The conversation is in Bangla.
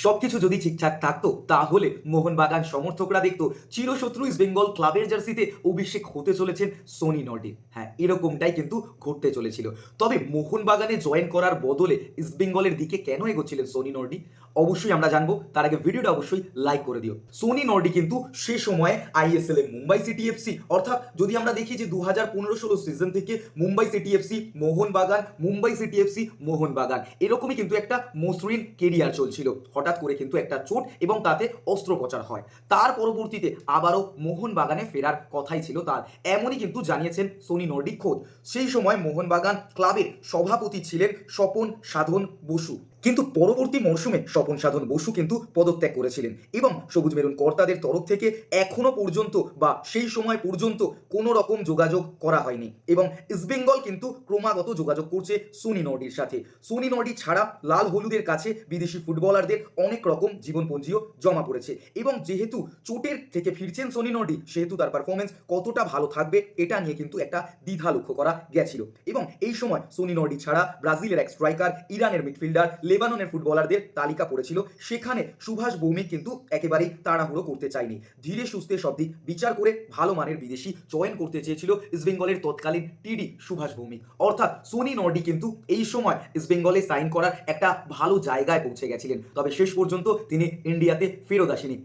সবকিছু যদি ঠিকঠাক থাকতো তাহলে মোহনবাগান সমর্থকরা দেখতো চিরশত্রু ইস্টবেঙ্গল ক্লাবের জার্সিতে অভিষেক হতে চলেছেন সনি নর্ডিন। হ্যাঁ, এরকমটাই কিন্তু ঘটতে চলেছিল। তবে মোহনবাগানে জয়েন করার বদলে ইস্টবেঙ্গলের দিকে কেন এগোচ্ছিলেন সনি নর্ডি, অবশ্যই আমরা জানবো। তার আগে ভিডিওটা অবশ্যই লাইক করে দিও। সনি নর্ডি কিন্তু সে সময় আইএসএল এ মুম্বাই সিটি এফসি, অর্থাৎ যদি আমরা দেখি যে 2015-16 সিজন থেকে Mumbai city FC Mohun Bagan, Mumbai city FC Mohun Bagan, এরকমই কিন্তু একটা মসৃণ কেরিয়ার চলছিল। হঠাৎ করে কিন্তু একটা চোট এবং তাতে অস্ত্রোপচার হয়। তার পরবর্তীতে আবারও মোহনবাগানে ফেরার কথাই ছিল তার, এমনই কিন্তু জানিয়েছেন সনি নর্ডিক খোদ। সেই সময় মোহনবাগান ক্লাবের সভাপতি ছিলেন স্বপন সাধন বসু, কিন্তু পরবর্তী মরশুমে স্বপন সাধন বসু কিন্তু পদত্যাগ করেছিলেন এবং সবুজ মেরুন কর্তাদের তরফ থেকে এখনো পর্যন্ত বা সেই সময় পর্যন্ত কোনো রকম যোগাযোগ করা হয়নি এবং ইস্টবেঙ্গল কিন্তু ক্রমাগত যোগাযোগ করছে সনি নর্ডির সাথে। সনি নর্ডি ছাড়া লাল হলুদের কাছে বিদেশি ফুটবলারদের অনেক রকম জীবনপঞ্জিও জমা পড়েছে এবং যেহেতু চোটের থেকে ফিরছেন সনি নর্ডি, সেহেতু তার পারফরমেন্স কতটা ভালো থাকবে এটা নিয়ে কিন্তু একটা দ্বিধা লক্ষ্য করা গেছিল এবং এই সময় সনি নর্ডি ছাড়া ব্রাজিলের এক স্ট্রাইকার, ইরানের মিডফিল্ডার, লেবাননের ফুটবলারদের তালিকা পড়েছিল। সেখানে সুভাষ ভৌমিক কিন্তু একেবারেই তাড়াহুড়ো করতে চায়নি, ধীরে সুস্থে সব দিক বিচার করে ভালো মানের বিদেশি চয়ন করতে চেয়েছিল ইস্টবেঙ্গলের তৎকালীন টিডি সুভাষ ভৌমিক। অর্থাৎ সনি নর্ডি কিন্তু এই সময় ইস্টবেঙ্গলে সাইন করার একটা ভালো জায়গায় পৌঁছে গেছিলেন, তবে শেষ পর্যন্ত তিনি ইন্ডিয়াতে ফেরত আসেনি।